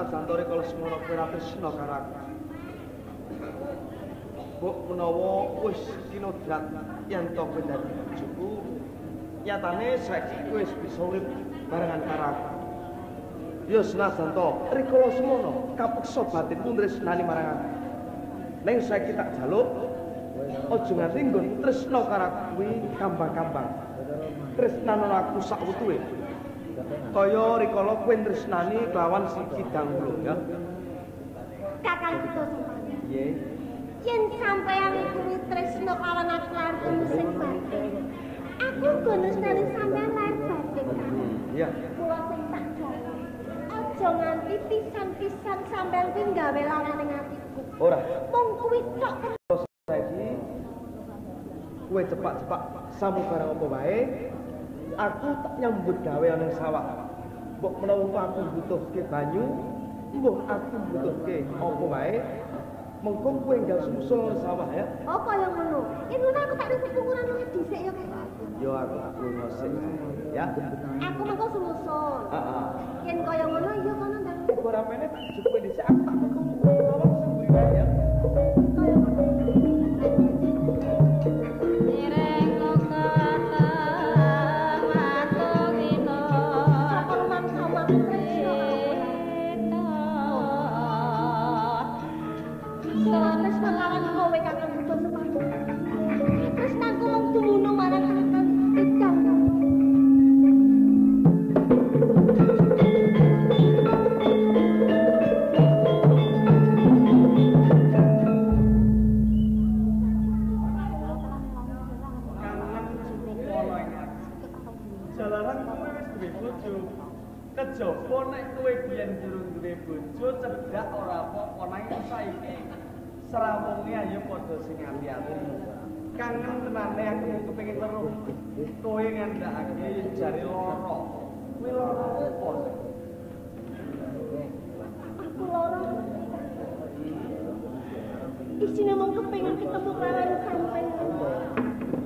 Santore kalau semono kira tresna karo aku. Mbok menawa wis kinodrat yen to kowe dadi bojoku, nyatane saiki kowe wis bisa urip barengan karo aku. Ya senajan to rikala semono kapeksa batinmu tresnani marang aku. Ning saiki tak jaluk aja nganti nggon tresna karo aku kuwi kambang-kambang. Tresnane aku sak wutuhe. Kaya rikala kowe tresnani kelawan si Kidang Wulo ya. Kakang Buto Sumpah. Nggih. Yen sampeyan kuwi tresna kalawan aku lan sing batin. Aku uga tresnani sampeyan lan batin. Iya. Kula sing tak jalan. Aja nganti pisan-pisan sampeyan kuwi gawe lara ning atiku. Ora. Mung kuwi tok. Saiki kowe cepak-cepak samu barang apa wae. Aku tak nyambut gawe ana sawah. Mbok menawa aku butuhke banyu, mbok aku butuhke apa wae, mengko kowe enggal susul sawah ya. Oh kaya ngono. Iku aku tak risik ukuran luwih dhisik ya, Kak. Yo aku ngosik. Ya. Aku mengko sumusul. Heeh. Yen kaya ngono ya kono ndang. Ora meneh tak jupe dhisik aku tak metu ngomong sing buri ya. Kaya ngono. Kejaba nek kowe biyen durung duwe bojo cedhak ora apa-apa nanging saiki srawunge ayo padha sing ati-ati. Kangen tenane aku kepengin weruh. Kowe ngandhakake jare lara. Kowe lara apa? Aku lara. Isine mung kepengin ketemu karo sampeyan.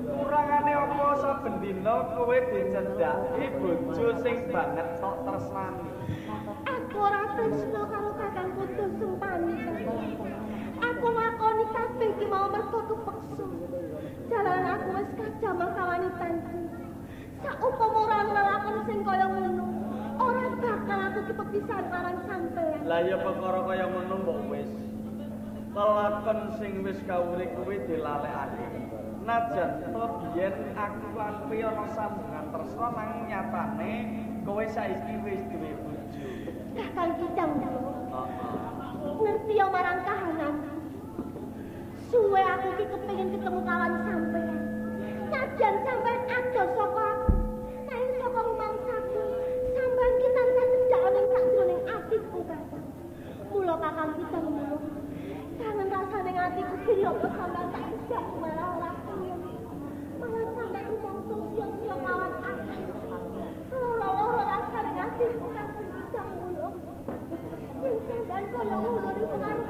Kurangane apa saben dina kowe dicedhaki bojo sing banget tok tresnani. Aku ora tresna karo Kakang Buto Sumpah. Aku nglakoni kabeh iki mau mergo kepeksa. Jalan aku wis kajamah kawanitanku. Saupama ora nglakon sing kaya ngono, ora bakal aku kepisan karo sampeyan. Lah ya perkara kaya ngono mbok wis. Kelakon sing wis kawure kuwi dilalekake. Najan to biyen aku lan kowe ana sambungan tresna nanging nyatane kowe saiki wis duwe bojo. Kakang Kidang Wulo. Ngerti ya marang kahanan. Suwe aku iki kepengin ketemu kawan sampeyan. Najan sampeyan ado saka aku. Nanging saka rumangsaku, sampeyan ki tansah cedhak ning sakjroning atiku, Kakang. Mula Kakang Kidang Wulo. Kangen rasane atiku kira sampeyan tak cedhak malah ora kuyen. Malah sampeyan rumangsa sia-sia kawan aku. Loro-loro rasane atiku Kakang Kidang Wulo. Dan kalau udah di pengaruh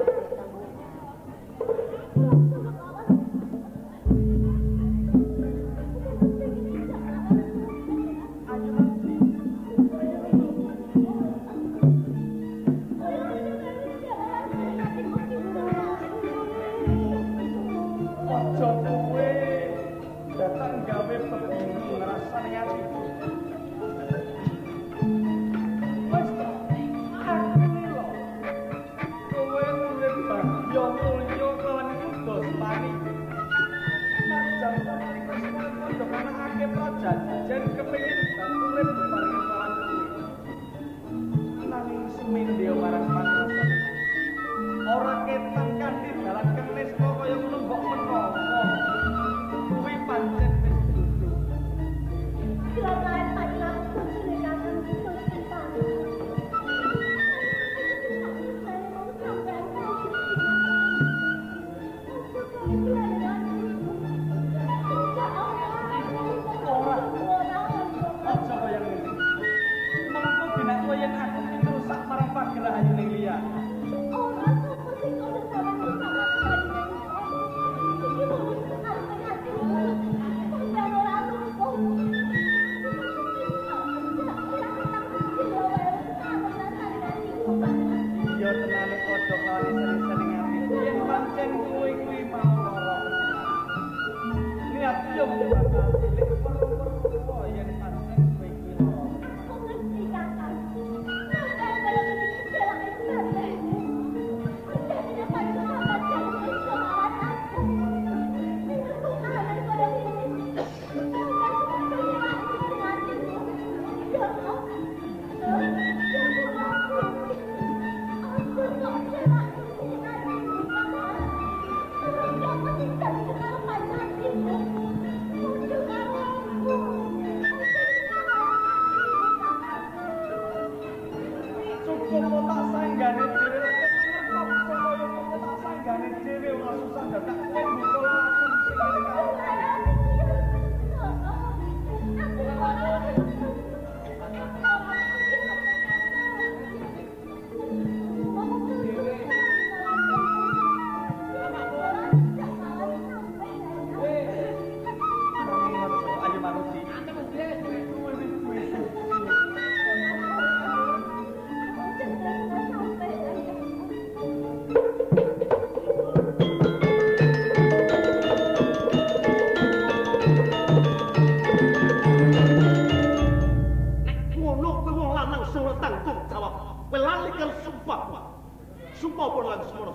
Sumpah pun lan semono.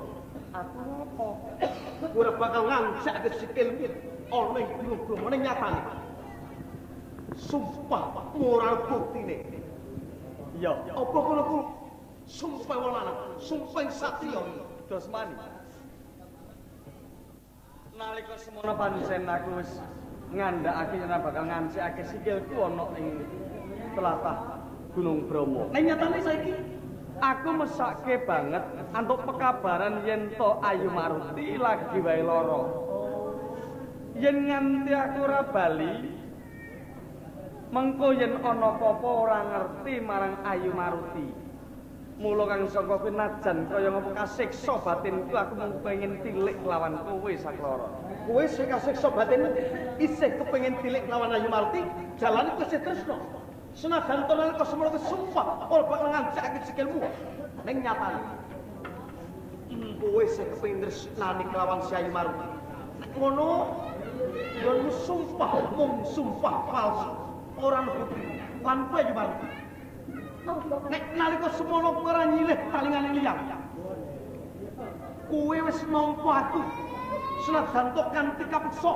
Aku ngopo? Ora bakal ngancake sikilmu ana ing gunung ning nyatane. Sumpah moral buktine. Iya. Apa kono ku? Sumpah wong lanang, sumpah satya. Dosmani. Nalika semono pancen aku wis ngandhakake yen bakal ngancikake sikilku ana ing tlatah Gunung Bromo. Ning nyatane saiki aku mesake banget antuk pekabaran yen to Ayu Maruti lagi wae lara. Yen nganti aku ora bali, mengko yen ana apa-apa ora ngerti marang Ayu Maruti. Mula kang saka kuwi najan kaya ngopo kasiksa batinku aku mung pengen tilik lawan kowe saklara. kowe sing kasiksa batin isih kepengin tilik lawan Ayu Maruti, jalane kowe isih tresno. Senajan to nalika semono sumpah ora bakal ngancake sikilmu. Ning nyatane kowe sing kepengin tresnani kelawan si Ayu Maruti. Ngono yen sumpah mung sumpah palsu, ora bukti lan kowe Ayu Maruti. Nek nalika semono kowe ora nyilih talingane liyang. Kowe wis nampa aku. Senajan to kanthi kapeksa.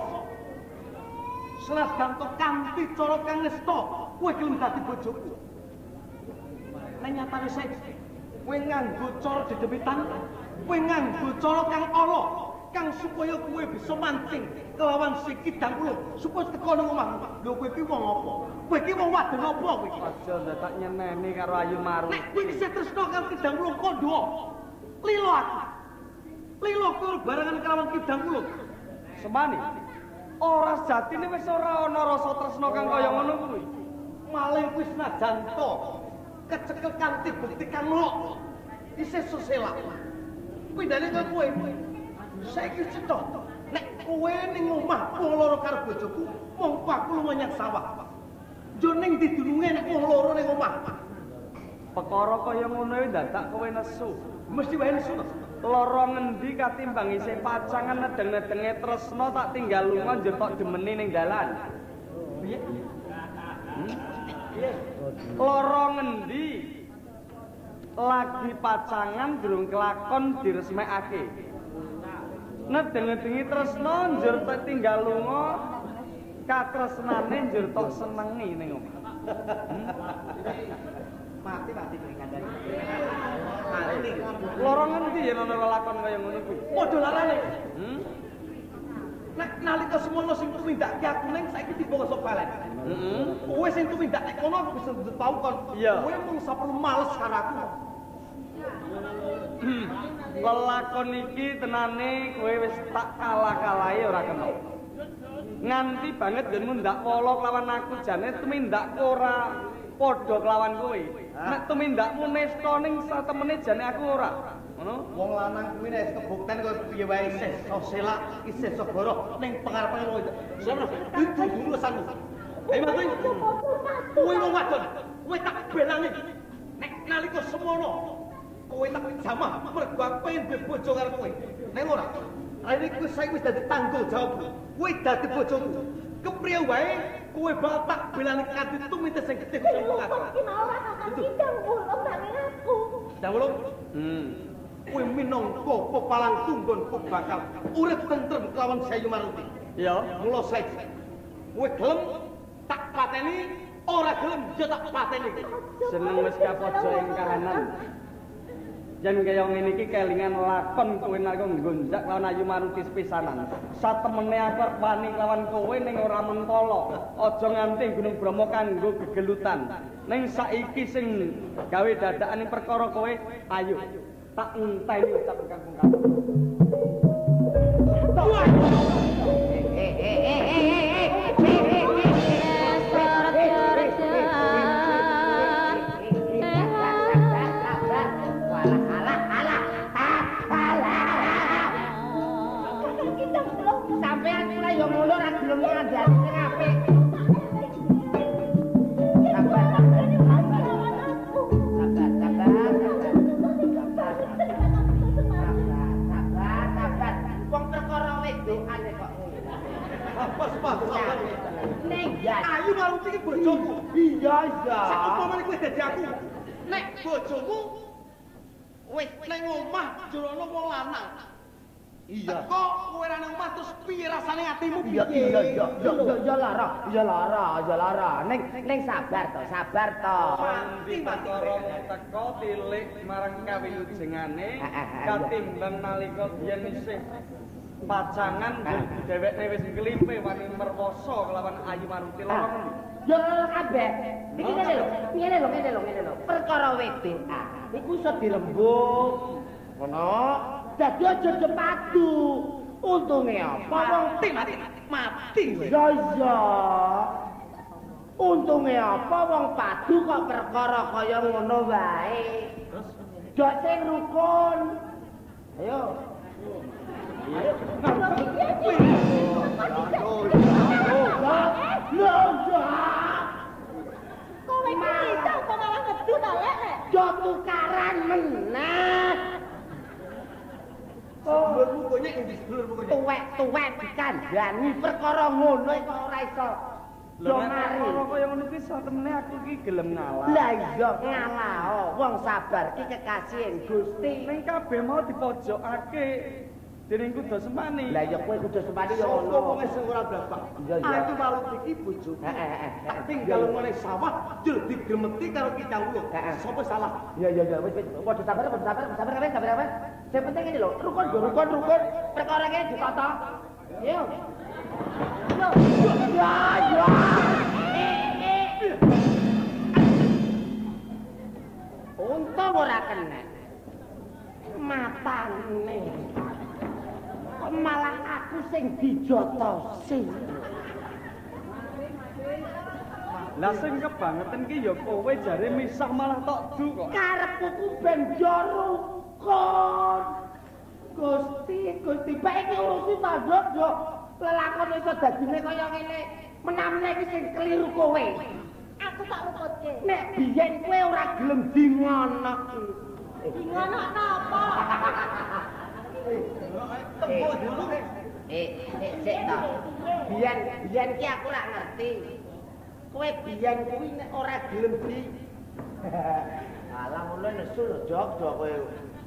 Senajan to kanthi cara kang nesta, kowe gelem dadi bojoku. Nek nyatane saiki kowe nganggo cara dedepitan, kowe nganggo cara kang ala, kang supaya kowe bisa mancing kelawan si Kidang Kulung supaya teko nang omahmu. Lho kowe iki wong apa? Kowe iki wong wadon apa kowe iki? Aja ndak nyeneni karo Ayu Maruti. Nek kowe isih tresno karo Kidang Kulung kondo. Lilo aku. Lilo kowe barengan kelawan Kidang Kulung. Semani. Ora sejatine wis ora ana rasa tresna kang kaya ngono kuwi. Maling kuwi senajan to kecekel kanthi bukti kang lok. Isih susela. Pindane karo kowe. Saiki cetha. Nek kowe ning omah wong loro karo bojoku, mongko aku lunga nyang sawah. Yo ning didulunge nek wong loro ning omah. Perkara kaya ngono kuwi dadak kowe nesu. Mesti wae nesu. Lara ngendi katimbang isih pacangan nedeng-nedenge tresna tak tinggal lunga njethok demeni ning dalan. Piye? Piye? Lara ngendi lagi pacangan durung kelakon diresmekake. Nedeng-nedengi tresna njur tak tinggal lunga katresnane njur tok senengi ning omah. Mati kowe kandhani. Lara ngendi yen ana lelakon kaya ngono kuwi? Padha larane. Nek nalika semono sing tumindake aku ning saiki tiba kok balen. Kowe sing tumindake kono aku bisa tau kon. Kowe mung saperlu males karo aku. Lelakon iki tenane kowe wis tak kalah-kalahi ora kena. Nganti banget yenmu ndak polo kelawan aku jane tumindakku ora padha kelawan kowe. Nek tumindakmu nesta ning satemene jane aku ora. Ngono? Wong lanang kuwi nek kebukten kaya piye wae isih selak, isih segara ning pengarepe kowe. Sono itu urusanmu. Ayo mati. Kowe wong wadon, kowe tak belani. Nek nalika semono kowe tak jamah mergo aku pengen bojo karo kowe. Nek ora, rene kowe saiki wis dadi tanggung jawabku. Kowe dadi bojoku. Kepriye wae kowe bakal tak belani kanthi tumite sing gedhe kaya ngono. Iki mau ora akan Kidang Kulung nanging aku. Kidang Kulung? Kowe minangka pepalang tunggonku bakal urip tentrem kelawan Ayu Maruti. Iya. Mula saiki kowe gelem tak pateni, ora gelem yo tak pateni. Seneng wis kapojo ing kahanan. Yen kaya ngene iki kelingan lakon kowe nalika nggonjak lawan Ayu Maruti sepisanan. Satemene aku arep wani lawan kowe ning ora mentolo. Aja nganti Gunung Bromo kanggo gegelutan. Ning saiki sing gawe dadakan ing perkara kowe, ayo tak enteni ucap kangkung. Sampeyan mulai yo ngono ra gelem ngandani sing apik. Wong perkara wedokane kok ngono. Pas-pas. Ning ya. Ayu Maruti iki bojoku. Iya, iya. Sak upamane kowe dadi aku. Nek bojomu Wis ning omah jerono wong lanang. Iya. Kok kowe ra nang omah terus piye rasane atimu piye? Iya lara. Ning sabar to. Mandi perkara teko tilik marang kawilujengane katimbang nalika biyen isih pacangan dheweke wis nglimpe wani merwasa kelawan Ayu Maruti loro ngendi? Ya kabeh. Iki ngene lho. Perkara wedok iku iso dirembug. Ngono. Dadi aja jepadu. Untunge apa wong mati. Iya. Untunge apa wong padu kok perkara kaya ngono wae. Dok sing rukun. Ayo. Kowe iki kok malah ngedu ta lek? Yo tukaran meneh. Sebelum bukunya ini sebelum bukunya. Tuwek dikandani perkara ngono kok ora iso. Yo mari. Ora kaya ngono iki satemene aku iki gelem ngalah. Lah iya ngalah. Wong sabar ki kekasihin Gusti. Ning kabeh mau dipojokake dening kudu semani. Lah ya kowe kudu sempati yo Sopo ngono. wong sing ora blapak. Iya. Aku malu iki bojoku. Tak tinggal ngene sawah jur digremeti karo kicang ulo. Sopo salah? Iya wis padha sabar kabeh. Sing penting ini lho, rukun. Perkara kene ditata. Yo. Ya. Untung ora kena. Matane. Kok malah aku sing dijotosi. Lah sing kebangetan ki ya kowe jare misah malah tok du kok. Karepku ku ben rukun. Gusti, bae iki urusi tanduk yo. Lelakon iso dadine kaya ngene. Menamne iki sing keliru kowe. Aku tak rukutke. Nek biyen kowe ora gelem dingono. Dingono napa? Sik ta. Biyen ki aku ora ngerti. Kowe biyen kuwi nek ora gelem di Alah ngono nesu lho, Jok kowe.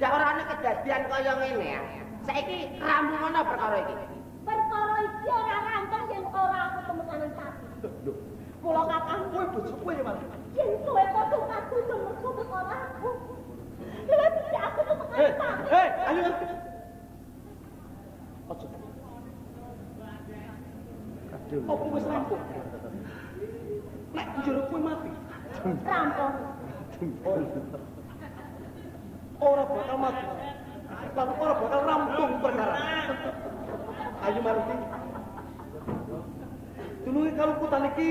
Dak ora ana kedadian kaya ngene ya. Saiki rampung ngono perkara iki. Perkara iki ora rampung yen ora aku temenan tadi. Lho, Kula kakang kowe bojoku kowe ya, Mas. yen kowe padha aku mergo perkara aku. Lha iki aku temenan tadi. Ayo. Ojo. Apa wis rampung? Nek njero kowe mati. Rampung. Ora bakal mati. Lan ora bakal rampung perkara. Ayo Maruti. Tulungi kalungkutan iki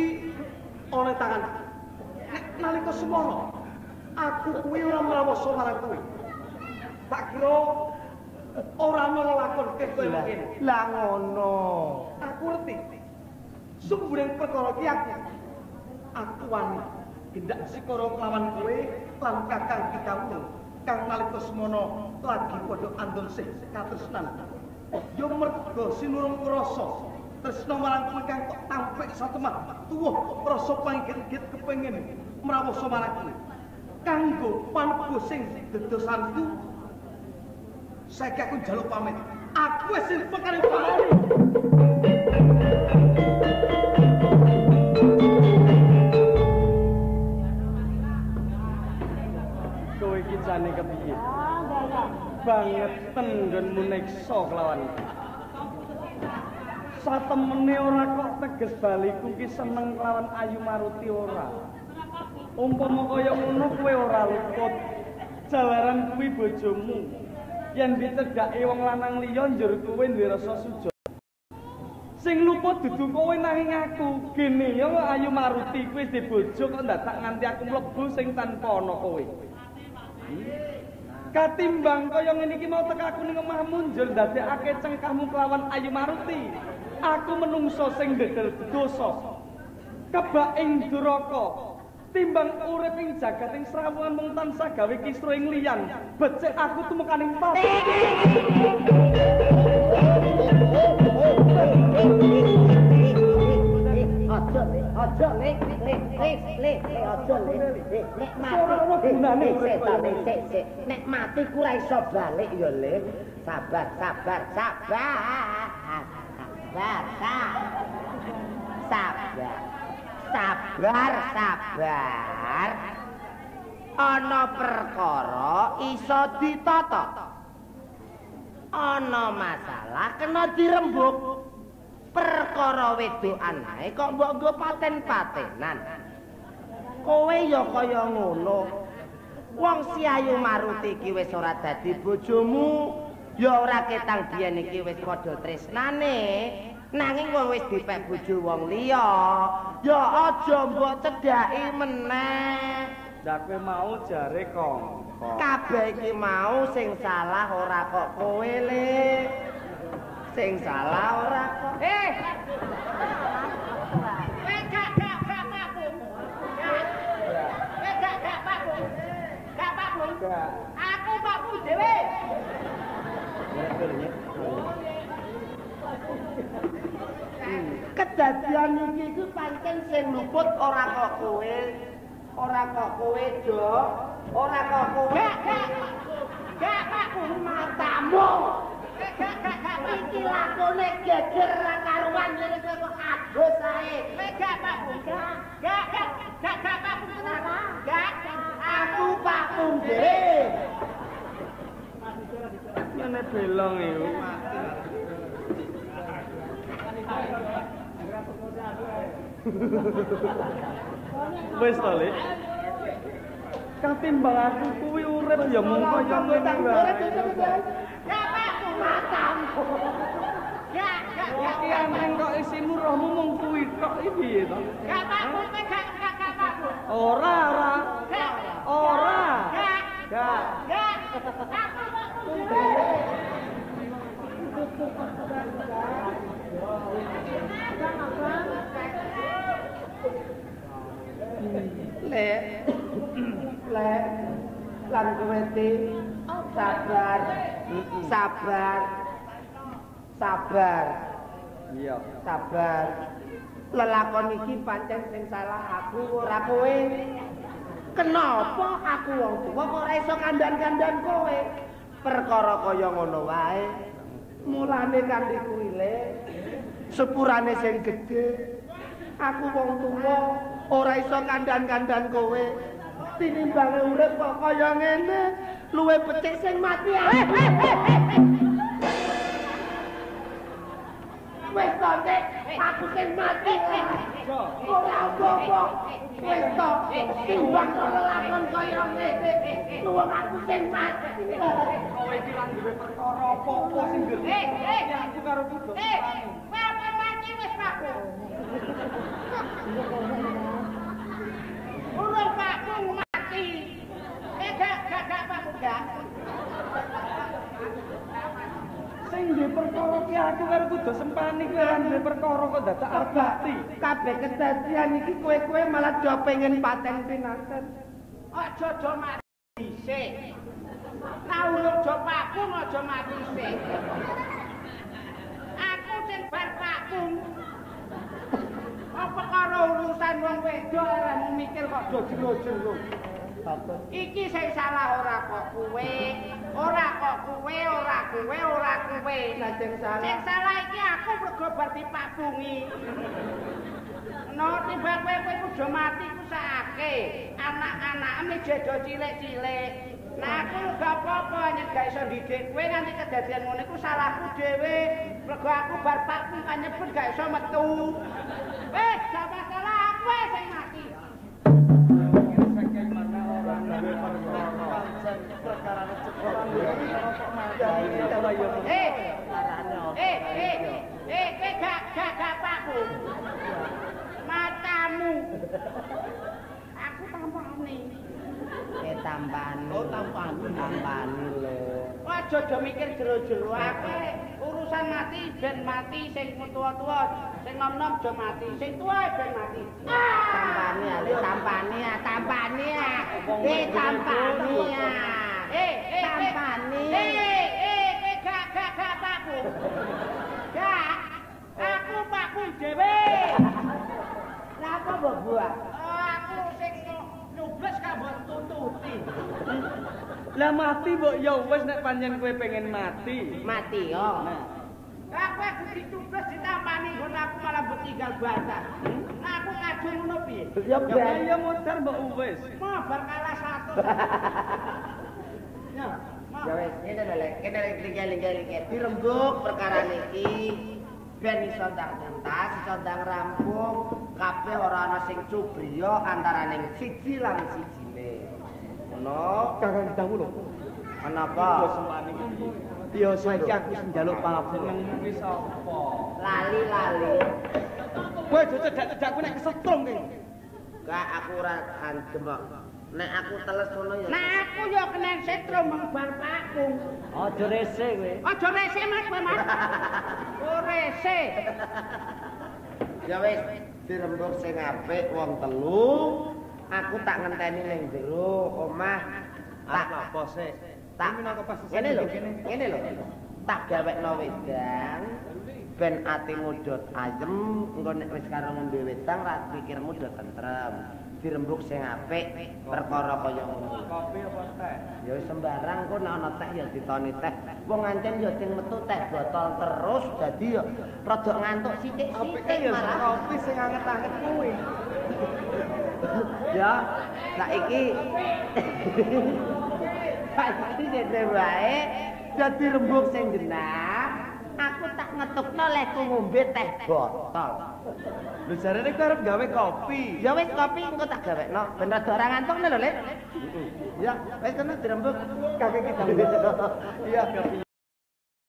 ana tangan. Nek nalika semono aku kuwi ora mrawasa marang kowe. Tak kira ora ana lakonke kowe mungkin. Lah ngono. Aku ngerti. Sumburing perkara iki aku wani gendak sikara kelawan kowe lan kakang Kicawung kang nalika semono lagi padha andul sih katresnan. Yo mergo sinurung krasa tresna marang kowe kang kok tampik satemah tuwuh rasa panggit-git kepengin mrawasa marang kowe. Kanggo panebus sing dedosanku saiki aku njaluk pamit. Aku wis pekane pamit. Kowe iki jane kepiye? Banget nggonmu neksa kelawan. Satemene ora kok teges baliku ki seneng kelawan Ayu Maruti ora. Umpama kaya ngono kowe ora luput. Jalaran kuwi bojomu. Yen dicedhake wong lanang liya njur kowe duwe rasa suja. Sing luput dudu kowe nanging aku. Gene ya Ayu Maruti kuwi wis dibojo kok ndadak nganti aku mlebu sing tanpa ana kowe. Katimbang kaya ngene iki mau tekaku ning omahmu njur ndadekake cengkahmu kelawan Ayu Maruti. Aku menungso sing ndedel dosa. Kebak ing duraka. Timbang urip ing jagat ing srawungan mung tansah gawe kisru ing liyan. Becik aku tumekaning pati. Aja nek aja nek mati nek mati ku ora iso balik ya le sabar ana perkara iso ditata ana masalah kena dirembuk perkara wedokan ae kok mbok nggo paten-patenan kowe ya kaya ngono wong si Ayu Maruti iki wis ora dadi bojomu ya ora ketang biyen iki wis padha tresnane nanging wong wis dipek bojo wong liya ya aja mbok cedhaki meneh Lah kowe mau jare kongkon. Kabeh iki mau sing salah ora kok kowe le. Sing salah ora kok. Gak Pak Bung. Aku Pak Bung dhewe. Kedadian iki ku pancen sing luput ora kok kowe. Ora kok kowe, Dok. Ora kok kowe. Gak Pak Bung matamu. Gak Iki lakone geger ra karuan ngene kok adus ae. Gak Pak Bung. Gak Pak Bung kenapa? Gak. Aku Pak Bung dhewe. Ngene belong iku. Wis to, Le. Katimbang aku kuwi urip ya mung kaya ngene wae. Gak Pak Bung matamu. Gak. Iki aneh kok isimu rohmu mung kuwi tok iki piye to? Gak Pak Bung, gak Pak Bung. Ora. Gak. Ora. Gak. Aku Pak Bung dhewe. Lek lan kowe sabar. Iya. Sabar. Lelakon iki pancen sing salah aku ora kowe. Kenapa aku wong tuwa kok ora iso kandhan-kandhan kowe? Perkara kaya ngono wae. Mulane kanthi kuwi le sepurane sing gedhe. Aku wong tuwa ora iso kandhan-kandhan kowe. Tinimbang urip kok kaya ngene, luwe becik sing mati. Wis to, Nek, aku sing mati. Ora apa-apa. Wis to, timbang lelakon kaya ngene, luwe aku sing mati. Kowe iki lan duwe perkara apa-apa sing gede. Aku karo kudu. Bapak mati wis Pak Bung. Urung Pak Bung mati. Gak Pak Bung gak. Sing duwe perkara ki aku karo kudu sempani kowe lan duwe perkara kok dadak arep mati. Kabeh kedadian iki kowe malah do pengen paten pinaten. Aja do mati dhisik. Tauluk do Pak Bung aja mati dhisik. Aku sing bar Pak Bung. Apa karo urusan wong wedok ora mikir kok do jero-jero. Iki sing salah ora kok kowe. Ora kowe. Lah sing salah. Sing salah iki aku mergo bar di Pak Bungi. No timbang kowe kudu mati ku sakake. Anak-anakmu jedo cilik-cilik. Nah aku gak apa-apa yen gak iso didik kowe nganti kedadian ngono iku salahku dhewe. Mergo aku bar Pak Bung kan nyebut gak iso metu. Wis gak masalah aku sing mati. Gak Pak Bung. Matamu. Aku tampani. Tampani. Oh, tampani lho. Aja do mikir jero-jero akeh. Urusan mati ben mati sing tua-tua, sing nom-nom do mati, sing tuwa ben mati. Tampani ale tampani. Tampani. Gak Pak Bung. Gak. Aku Pak Bung dhewe. Lah apa mbok buat? Aku sing nyoblos gak mbok tututi. Lah mati mbok ya wis nek pancen kowe pengen mati. Mati yo. Aku kudu dicoblos ditampani nggon aku malah mbok tinggal batas. Aku ngadu ngono piye? Ya Ya ya modar mbok wis. Mah bar kalah 100. Ya, Ya wis, ngene lho Lek, kene lingkar-lingkar dirembuk perkara niki ben iso ndang tuntas, iso ndang rampung, kabeh ora ana sing cubriya antaraning siji lan sijine. Ngono, Kakang Dawu lho. kenapa? Ya saiki aku sing njaluk pangapura. Jenengmu ki sapa? Lali-lali. Kowe aja cedak-cedakku nek kesetrum ki. Gak aku ora andem kok. Nek aku teles ngono ya. Nah aku yo kena setrum bar pakung. Aja rese kowe. Aja rese Mas kowe Mas. Oh rese. Ya wis, dirembuk sing apik wong telu. Aku tak ngenteni ning jero omah. Tak apa sih? tak ngene lho. Tak gawekno wedang ben atimu dot ayem, engko nek wis karo ngombe wedang ra pikirmu dot tentrem. Dirembuk sing apik perkara kaya ngono. Kopi apa teh? Ya wis sembarang kok nek ana teh ya ditoni teh. Wong ancen ya sing metu teh botol terus dadi ya rada ngantuk sithik-sithik Ya malah. kopi sing anget-anget kuwi. Ya, saiki saiki dene wae dadi rembug sing genah. Aku tak ngetukno lekku ngombe teh botol. Lho jarene kowe arep gawe kopi. Ya wis kopi engko tak gawekno ben rada ora ngantukne lho, Lek. Ya, wis kena dirembug. Kakek kita. Iya.